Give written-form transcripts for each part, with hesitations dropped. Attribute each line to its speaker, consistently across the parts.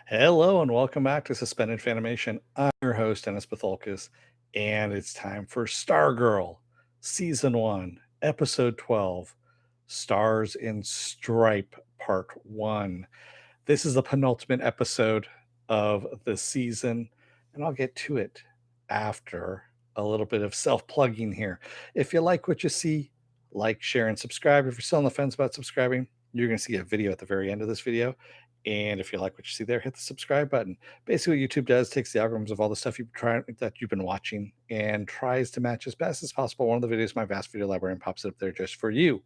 Speaker 1: Hello and welcome back to Suspended Fanimation. I'm your host, Dennis Bithoulkas, and it's time for Stargirl, Season 1, Episode 12, Stars in Stripe, Part 1. This is the penultimate episode of the season, and I'll get to it after a little bit of self-plugging here. If you like what you see, like, share, and subscribe. If you're still on the fence about subscribing, you're going to see a video at the very end of this video. And if you like what you see there, hit the subscribe button. Basically, what YouTube does takes the algorithms of all the stuff that you've been watching and tries to match as best as possible one of the videos in my vast video library and pops it up there just for you.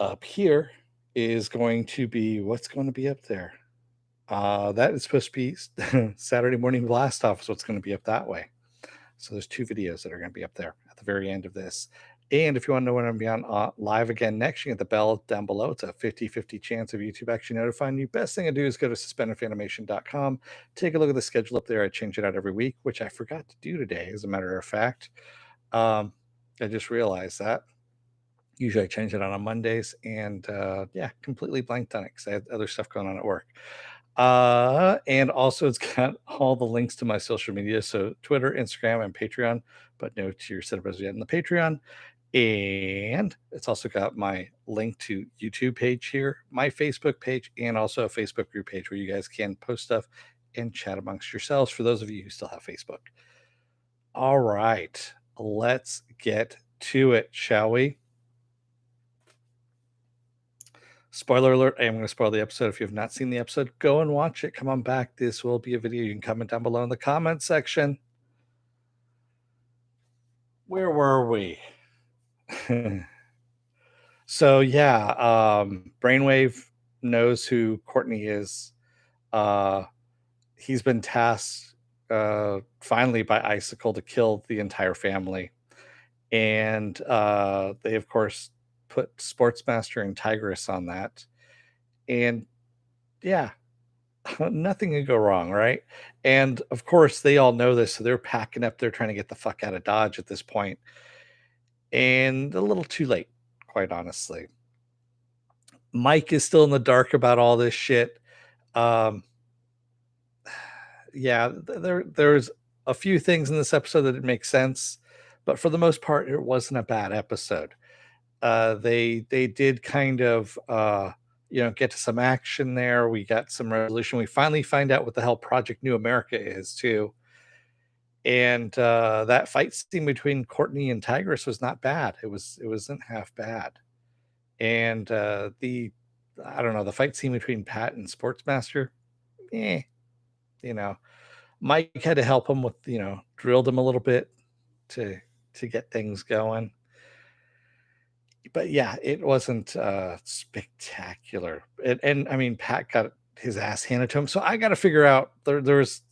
Speaker 1: Up here is going to be what's going to be up there. That is supposed to be Saturday Morning Blast Off is what's going to be up that way. So there's two videos that are going to be up there at the very end of this. And if you want to know when I'm be on live again next, you get the bell down below. It's a 50-50 chance of YouTube actually notifying you. Best thing to do is go to suspendedfanimation.com. Take a look at the schedule up there. I change it out every week, which I forgot to do today, as a matter of fact. I just realized that. Usually I change it on Mondays, and yeah, completely blanked on it because I had other stuff going on at work. And also it's got all the links to my social media, so Twitter, Instagram, and Patreon, but no tier setup as yet in the Patreon. And it's also got my link to YouTube page here, my Facebook page, and also a Facebook group page where you guys can post stuff and chat amongst yourselves for those of you who still have Facebook. All right, let's get to it, shall we? Spoiler alert, I am going to spoil the episode. If you have not seen the episode, go and watch it. Come on back. This will be a video. You can comment down below in the comment section. Where were we? So yeah, Brainwave knows who Courtney is. He's been tasked finally by Icicle to kill the entire family. And they, of course, put Sportsmaster and Tigress on that. And yeah, nothing could go wrong, right? And of course, they all know this, so they're packing up. They're trying to get the fuck out of Dodge at this point, and a little too late, quite honestly. Mike is still in the dark about all this shit. Yeah, there's a few things in this episode that didn't make sense, but for the most part, it wasn't a bad episode. They did kind of get to some action there. We got some resolution. We finally find out what the hell Project New America is too. And that fight scene between Courtney and Tigress was not bad. It wasn't half bad. And the I don't know, the fight scene between Pat and Sportsmaster, eh, you know, Mike had to help him with, drilled him a little bit to get things going. But yeah, it wasn't spectacular. And I mean, Pat got his ass handed to him. So I got to figure out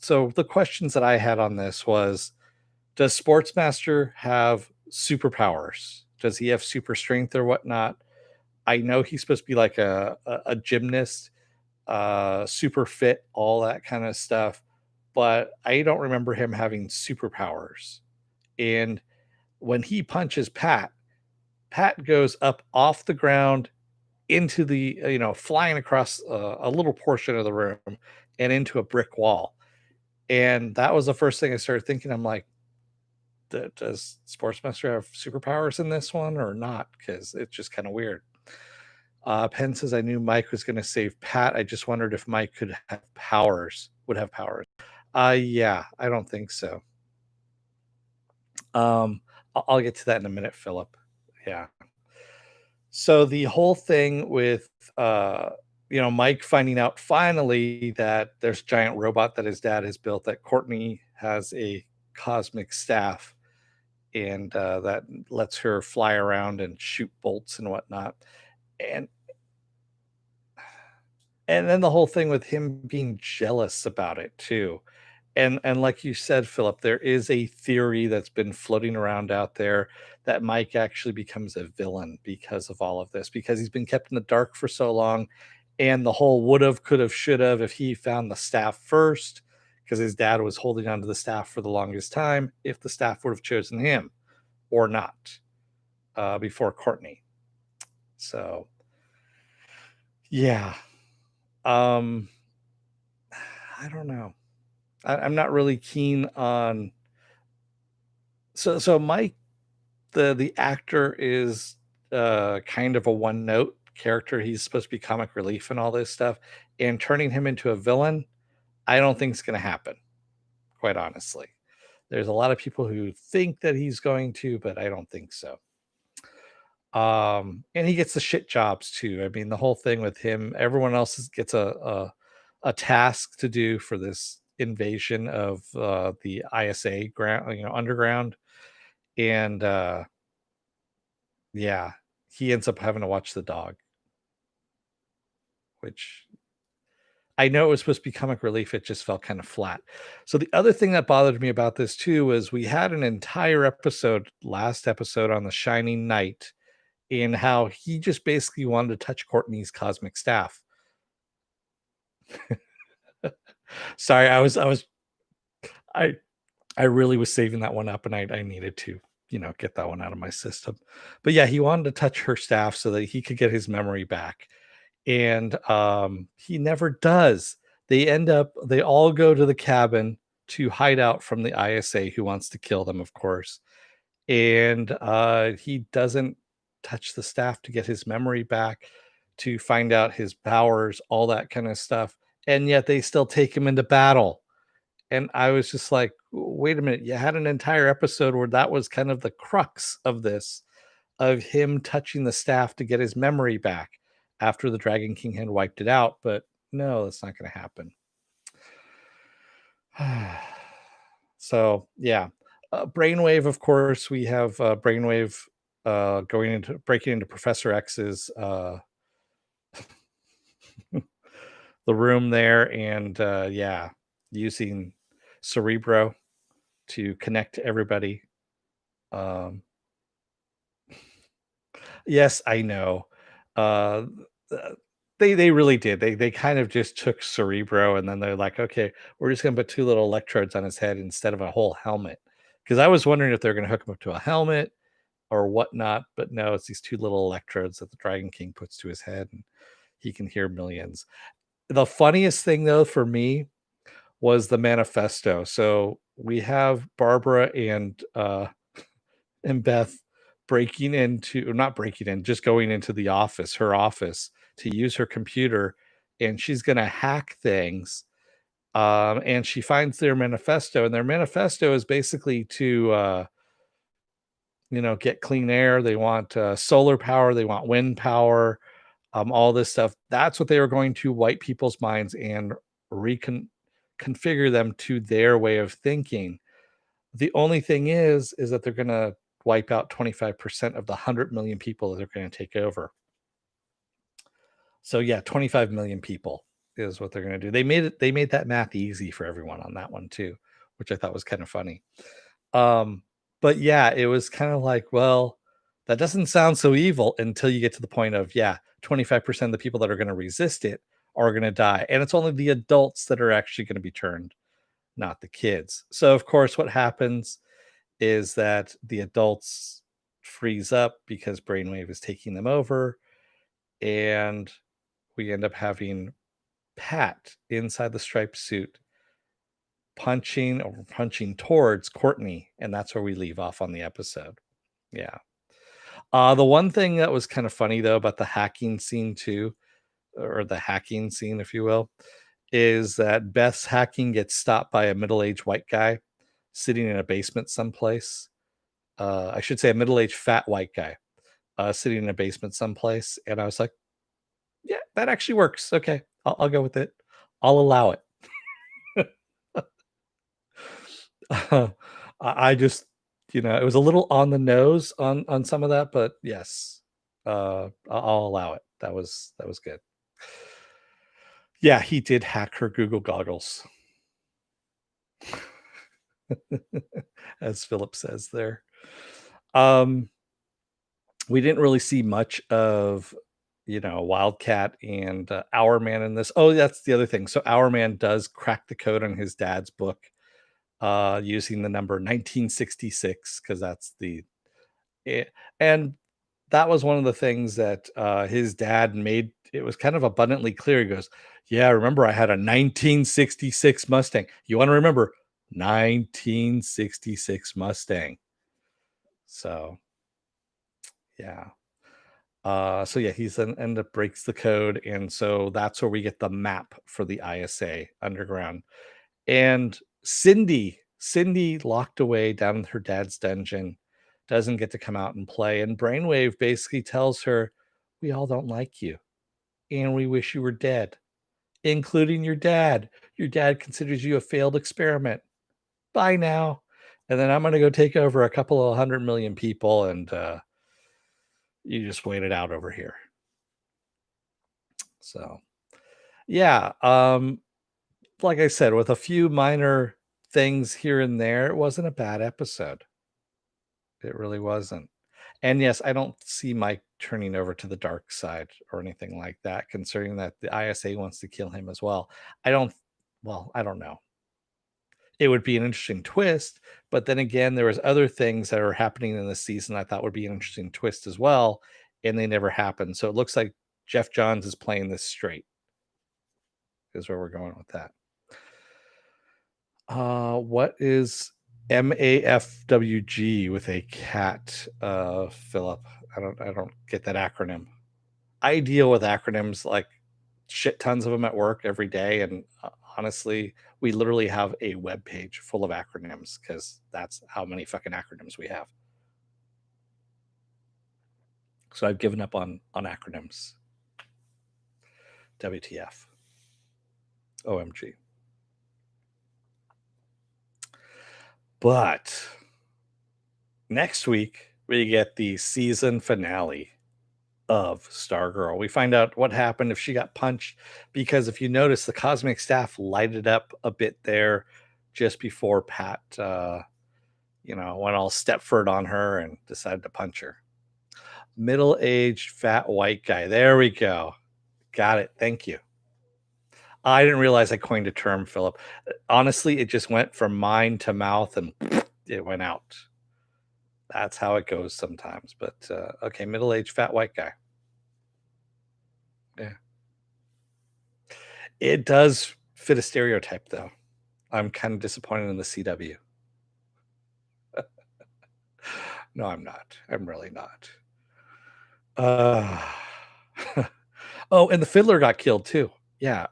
Speaker 1: so the questions that I had on this was, does Sportsmaster have superpowers? Does he have super strength or whatnot? I know he's supposed to be like a gymnast, super fit, all that kind of stuff, but I don't remember him having superpowers. And when he punches Pat, Pat goes up off the ground into the, flying across a little portion of the room and into a brick wall. And that was the first thing I started thinking. I'm like, does Sportsmaster have superpowers in this one or not? Because it's just kind of weird. Penn says, I knew Mike was going to save Pat. I just wondered if Mike would have powers. Yeah, I don't think so. I'll get to that in a minute, Philip. Yeah. So the whole thing with Mike finding out finally that there's a giant robot that his dad has built, that Courtney has a cosmic staff, and that lets her fly around and shoot bolts and whatnot. And then the whole thing with him being jealous about it too. And like you said, Philip, there is a theory that's been floating around out there that Mike actually becomes a villain because of all of this, because he's been kept in the dark for so long. And the whole would have, could have, should have, if he found the staff first, because his dad was holding onto the staff for the longest time, if the staff would have chosen him or not before Courtney. So, yeah. I don't know. I'm not really keen on. So Mike, the actor is kind of a one note character. He's supposed to be comic relief and all this stuff, and turning him into a villain, I don't think it's going to happen. Quite honestly, there's a lot of people who think that he's going to, but I don't think so. And he gets the shit jobs too. I mean, the whole thing with him, everyone else gets a task to do for this invasion of the ISA ground, underground, and yeah, he ends up having to watch the dog, which I know it was supposed to be comic relief. It just felt kind of flat. So the other thing that bothered me about this too was we had an entire episode, last episode on the Shining Knight, in how he just basically wanted to touch Courtney's cosmic staff. Sorry, I I really was saving that one up, and I needed to, get that one out of my system. But yeah, he wanted to touch her staff so that he could get his memory back. And he never does. They all go to the cabin to hide out from the ISA who wants to kill them, of course. And he doesn't touch the staff to get his memory back, to find out his powers, all that kind of stuff. And yet they still take him into battle. And I was just like, wait a minute, you had an entire episode where that was kind of the crux of this, of him touching the staff to get his memory back after the Dragon King had wiped it out. But no, that's not going to happen. So yeah, Brainwave. Of course, we have Brainwave breaking into Professor X's the room there, and yeah, using Cerebro to connect to everybody. Um, yes, I know. Uh, uh, they really did. They kind of just took Cerebro, and then they're like, okay, we're just gonna put two little electrodes on his head instead of a whole helmet. Because I was wondering if they're gonna hook him up to a helmet or whatnot, but no, it's these two little electrodes that the Dragon King puts to his head, and he can hear millions. The funniest thing though for me was the manifesto. So we have Barbara and Beth breaking into, or not breaking in, just going into the office, her office, to use her computer, and she's going to hack things. And she finds their manifesto, and their manifesto is basically to, get clean air. They want solar power, they want wind power, all this stuff. That's what they were going to wipe people's minds and configure them to their way of thinking. The only thing is that they're gonna wipe out 25% of the 100 million people that they're gonna take over. So yeah, 25 million people is what they're gonna do. They made that math easy for everyone on that one too, which I thought was kind of funny. Um, but yeah, it was kind of like, well, that doesn't sound so evil until you get to the point of, yeah, 25% of the people that are gonna resist it are gonna die. And it's only the adults that are actually gonna be turned, not the kids. So of course, what happens is that the adults freeze up because Brainwave is taking them over, and we end up having Pat inside the striped suit punching towards Courtney, and that's where we leave off on the episode. Yeah. The one thing that was kind of funny though about the hacking scene too, or the hacking scene, if you will, is that Beth's hacking gets stopped by a middle-aged white guy sitting in a basement someplace. I should say a middle-aged fat white guy sitting in a basement someplace. And I was like, yeah, that actually works. Okay, I'll go with it. I'll allow it. I just, it was a little on the nose on some of that, but yes, I'll allow it. That was good. Yeah, he did hack her Google goggles, as Philip says there. Um, we didn't really see much of, Wildcat and Our Man in this. Oh, that's the other thing. So Our Man does crack the code on his dad's book using the number 1966, because that's and that was one of the things that his dad made it was kind of abundantly clear. He goes, "Yeah, remember I had a 1966 Mustang. You want to remember 1966 Mustang." So yeah. So yeah, he's an end up breaks the code, and so that's where we get the map for the ISA underground. And Cindy locked away down in her dad's dungeon, doesn't get to come out and play. And Brainwave basically tells her, "We all don't like you, and we wish you were dead, including your dad. Your dad considers you a failed experiment. Bye now." And then I'm gonna go take over a couple of 100 million people, and you just wait it out over here. So yeah, like I said, with a few minor things here and there, it wasn't a bad episode. It really wasn't. And yes, I don't see Mike turning over to the dark side or anything like that, considering that the ISA wants to kill him as well. I don't, well, I don't know. It would be an interesting twist, but then again, there was other things that are happening in this season I thought would be an interesting twist as well, and they never happened. So it looks like Jeff Johns is playing this straight, is where we're going with that. What is MAFWG with a cat, Philip? I don't get that acronym. I deal with acronyms like shit tons of them at work every day, and honestly, we literally have a web page full of acronyms because that's how many fucking acronyms we have. So I've given up on acronyms. WTF. OMG. But next week we get the season finale of Stargirl. We find out what happened if she got punched, because if you notice, the cosmic staff lighted up a bit there just before Pat, went all Stepford on her and decided to punch her. Middle-aged fat white guy. There we go. Got it. Thank you. I didn't realize I coined a term, Philip. Honestly, it just went from mind to mouth and it went out. That's how it goes sometimes. But okay, middle-aged fat white guy. Yeah. It does fit a stereotype, though. I'm kind of disappointed in the CW. No, I'm not. I'm really not. Uh, oh, and the fiddler got killed too. Yeah.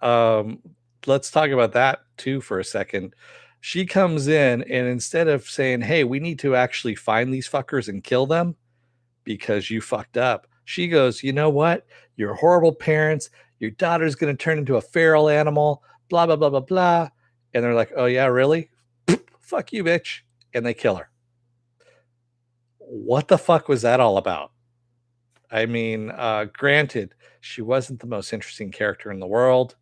Speaker 1: Let's talk about that too for a second. She comes in, and instead of saying, "Hey, we need to actually find these fuckers and kill them because you fucked up," she goes, "You know what? You're horrible parents. Your daughter's going to turn into a feral animal, blah, blah, blah, blah, blah." And they're like, "Oh, yeah, really? Fuck you, bitch." And they kill her. What the fuck was that all about? I mean, granted, she wasn't the most interesting character in the world,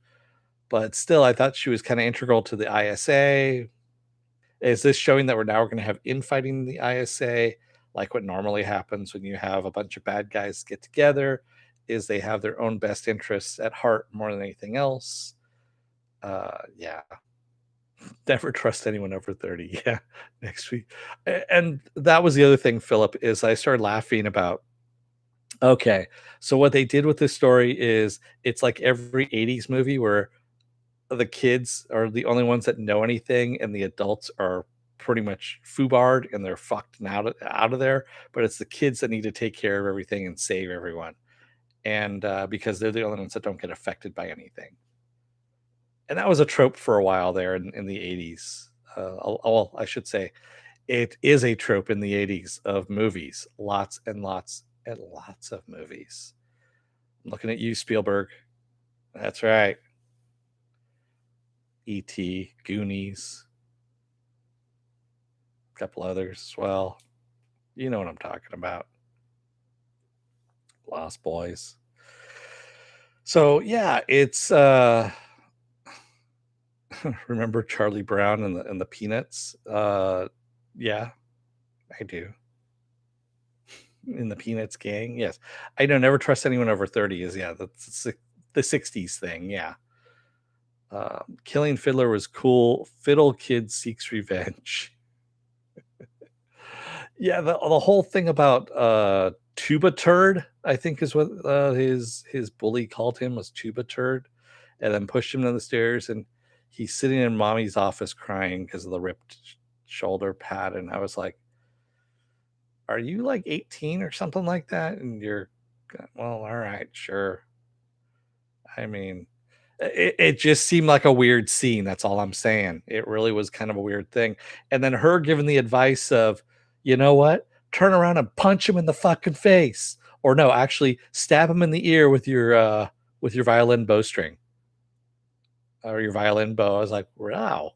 Speaker 1: but still, I thought she was kind of integral to the ISA. Is this showing that we're now going to have infighting in the ISA, like what normally happens when you have a bunch of bad guys get together? Is they have their own best interests at heart more than anything else? Yeah. Never trust anyone over 30. Yeah, next week. And that was the other thing, Philip, is I started laughing about. Okay, so what they did with this story is it's like every 80s movie where the kids are the only ones that know anything and the adults are pretty much foobarred and they're fucked and out of there, but it's the kids that need to take care of everything and save everyone. And because they're the only ones that don't get affected by anything. And that was a trope for a while there in the 80s. Well, I should say it is a trope in the 80s of movies. Lots and lots and lots of movies. I'm looking at you, Spielberg. That's right. E.T., Goonies, a couple others as well. You know what I'm talking about. Lost Boys. So yeah, it's remember Charlie Brown and the Peanuts? Yeah, I do. In the Peanuts gang, yes. I know never trust anyone over 30 is that's the 60s thing, yeah. Killing Fiddler was cool. Fiddle Kid seeks revenge. Yeah, the whole thing about, Tuba Turd, I think is what, his bully called him, was Tuba Turd, and then pushed him down the stairs, and he's sitting in mommy's office crying because of the ripped shoulder pad, and I was like, "Are you, like, 18 or something like that?" And you're well, alright, sure. I mean, it just seemed like a weird scene, that's all I'm saying. It really was kind of a weird thing, and then her giving the advice of, "You know what? Turn around and punch him in the fucking face." Or no, actually stab him in the ear with your violin bowstring or your violin bow. I was like, "Wow,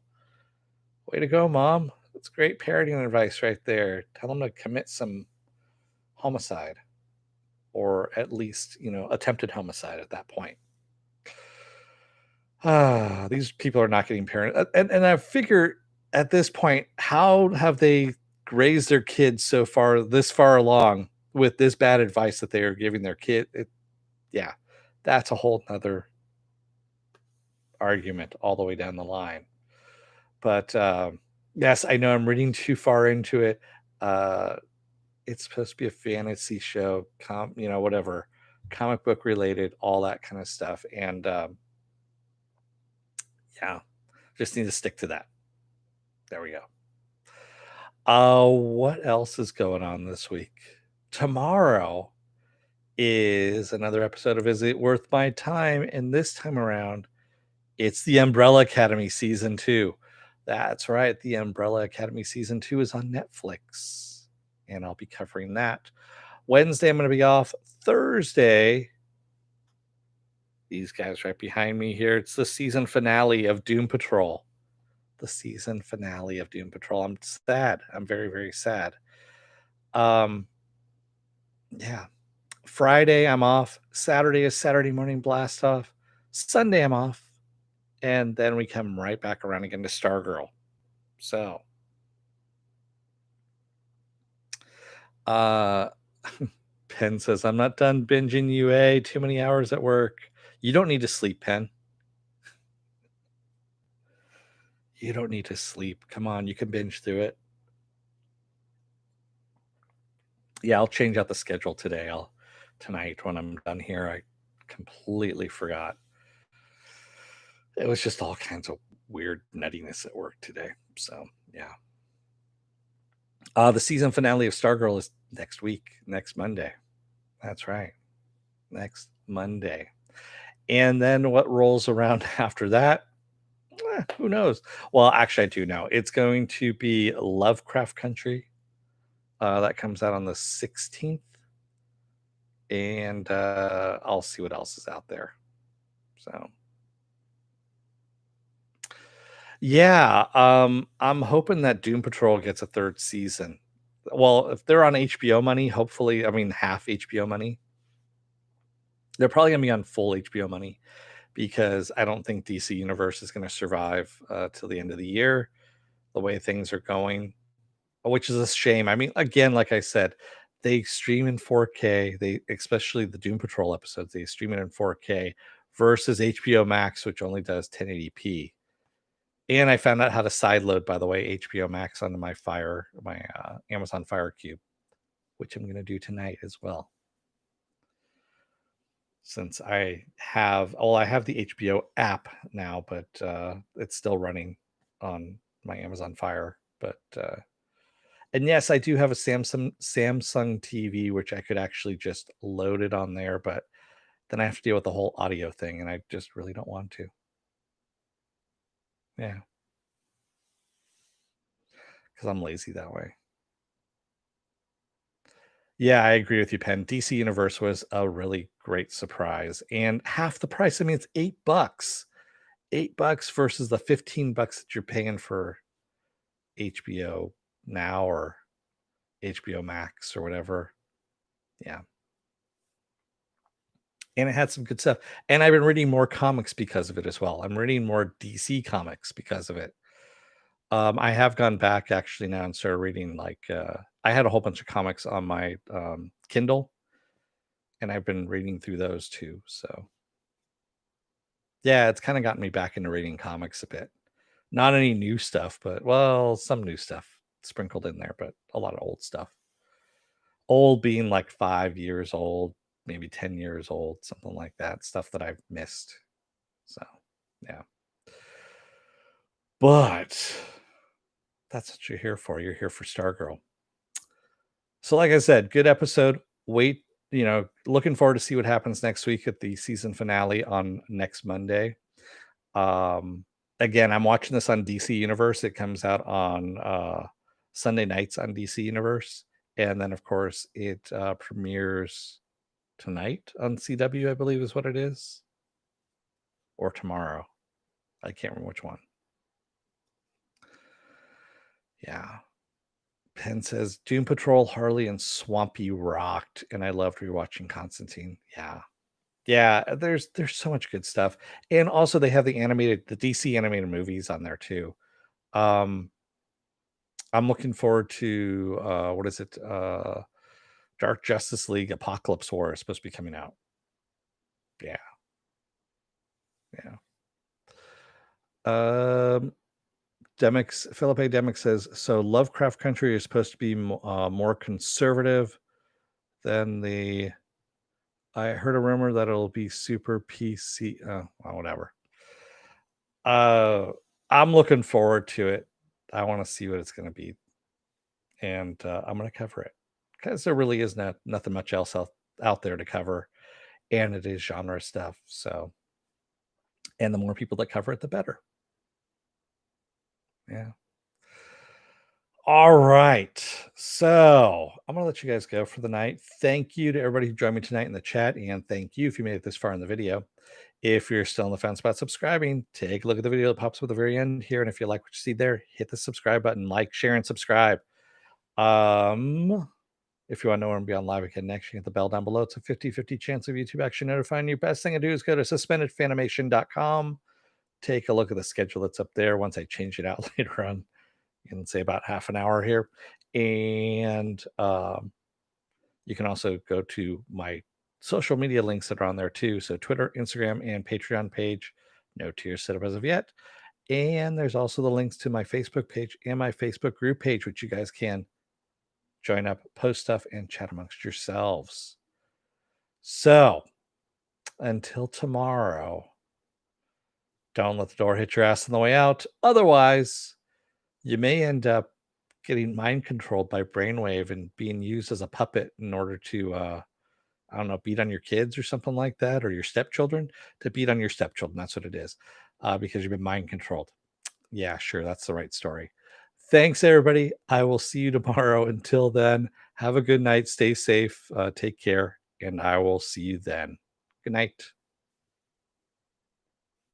Speaker 1: way to go, mom. That's great parenting advice right there. Tell him to commit some homicide or at least, attempted homicide at that point." These people are not getting parent and I figure at this point, how have they raised their kids this far along with this bad advice that they are giving their kid? Yeah, that's a whole nother argument all the way down the line. But yes, I know I'm reading too far into it. Uh, it's supposed to be a fantasy show, whatever, comic book related, all that kind of stuff. And yeah, just need to stick to that. There we go. What else is going on this week? Tomorrow is another episode of Is It Worth My Time? And this time around, it's the Umbrella Academy season 2. That's right, the Umbrella Academy season 2 is on Netflix, and I'll be covering that. Wednesday, I'm going to be off. Thursday, these guys right behind me here, it's the season finale of Doom Patrol. The season finale of Doom Patrol. I'm sad. I'm very, very sad. Um, yeah. Friday, I'm off. Saturday is Saturday morning blast off. Sunday, I'm off. And then we come right back around again to Stargirl. So, uh, Penn says, I'm not done binging UA. Too many hours at work. You don't need to sleep, Penn. You don't need to sleep. Come on, you can binge through it. Yeah, I'll change out the schedule today. Tonight when I'm done here. I completely forgot. It was just all kinds of weird nuttiness at work today. So yeah. The season finale of Stargirl is next week, next Monday. That's right. Next Monday. And then what rolls around after that? Who knows? Well, actually, I do know. It's going to be Lovecraft Country. That comes out on the 16th. And I'll see what else is out there. So, yeah, I'm hoping that Doom Patrol gets a third season. Well, if they're on HBO money, hopefully, I mean, half HBO money. They're probably gonna be on full HBO money because I don't think DC Universe is gonna survive till the end of the year, the way things are going, which is a shame. I mean, again, like I said, they stream in 4K. They especially the Doom Patrol episodes, they stream it in 4K versus HBO Max, which only does 1080p. And I found out how to sideload, by the way, HBO Max onto my Amazon Fire Cube, which I'm gonna do tonight as well. Since I have the HBO app now, but it's still running on my Amazon Fire. But and yes, I do have a Samsung TV, which I could actually just load it on there, but then I have to deal with the whole audio thing, and I just really don't want to. Yeah, because I'm lazy that way. Yeah, I agree with you, Penn. DC Universe was a really great surprise, and half the price. I mean, it's $8. $8 versus the $15 that you're paying for HBO Now or HBO Max or whatever. Yeah. And it had some good stuff. And I've been reading more comics because of it as well. I'm reading more DC comics because of it. I have gone back actually now and started reading I had a whole bunch of comics on my Kindle, and I've been reading through those too. So yeah, it's kind of gotten me back into reading comics a bit. Not any new stuff, but well, some new stuff. sprinkled in there, but a lot of old stuff. Old being like 5 years old, maybe 10 years old, something like that. Stuff that I've missed. So, yeah. But that's what you're here for. You're here for Stargirl. So, like I said, good episode. Wait, looking forward to see what happens next week at the season finale on next Monday. Again, I'm watching this on DC Universe. It comes out on Sunday nights on DC Universe. And then, of course, it premieres tonight on CW, I believe is what it is. Or tomorrow. I can't remember which one. Yeah. Penn says Doom Patrol, Harley, and Swampy rocked, and I loved rewatching Constantine. Yeah, there's so much good stuff, and also they have the DC animated movies on there too. I'm looking forward to what is it? Dark Justice League Apocalypse War is supposed to be coming out. Yeah. Philippe Demick says, so Lovecraft Country is supposed to be more conservative than the. I heard a rumor that it'll be super PC. Well, whatever. I'm looking forward to it. I want to see what it's going to be, and I'm going to cover it because there really is nothing much else out there to cover, and it is genre stuff. So, and the more people that cover it, the better. Yeah. All right. So I'm going to let you guys go for the night. Thank you to everybody who joined me tonight in the chat. And thank you if you made it this far in the video. If you're still in the found spot subscribing, take a look at the video that pops up at the very end here. And if you like what you see there, hit the subscribe button, like, share, and subscribe. If you want to know when I'm be on live again next, you hit the bell down below. It's a 50-50 chance of YouTube actually notifying you. Best thing to do is go to suspendedfanimation.com. Take a look at the schedule that's up there once I change it out later on. In say about half an hour here, and you can also go to my social media links that are on there too. So Twitter, Instagram, and Patreon page. No tiers set up as of yet. And there's also the links to my Facebook page and my Facebook group page, which you guys can join up, post stuff, and chat amongst yourselves. So until tomorrow, don't let the door hit your ass on the way out. Otherwise, you may end up getting mind controlled by brainwave and being used as a puppet in order to I don't know, beat on your kids or something like that, or your stepchildren. To beat on your stepchildren, that's what it is, because you've been mind controlled. Yeah, sure, that's the right story. Thanks, everybody. I will see you tomorrow. Until then, have a good night, stay safe, take care, and I will see you then. Good night.